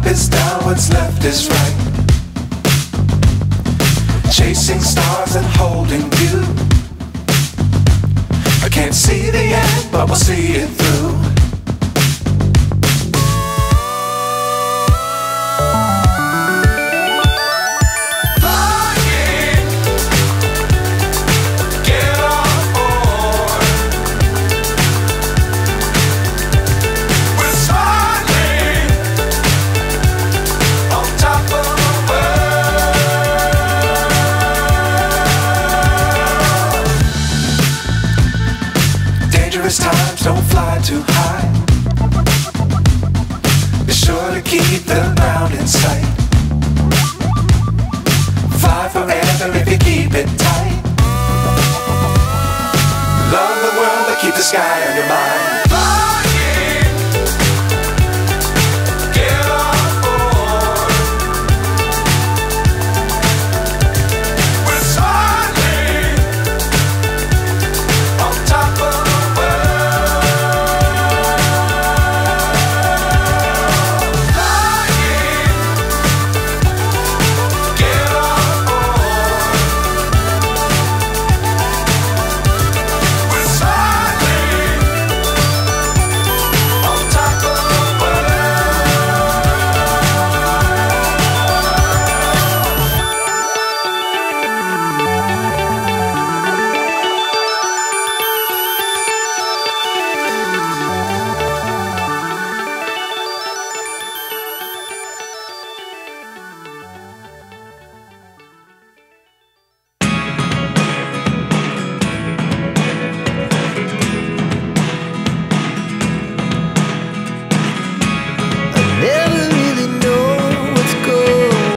is down, what's left is right. Chasing stars and holding you. I can't see the end, but we'll see it through. Dangerous times, don't fly too high. Be sure to keep the ground in sight. Fly forever if you keep it tight. Love the world, but keep the sky on your mind.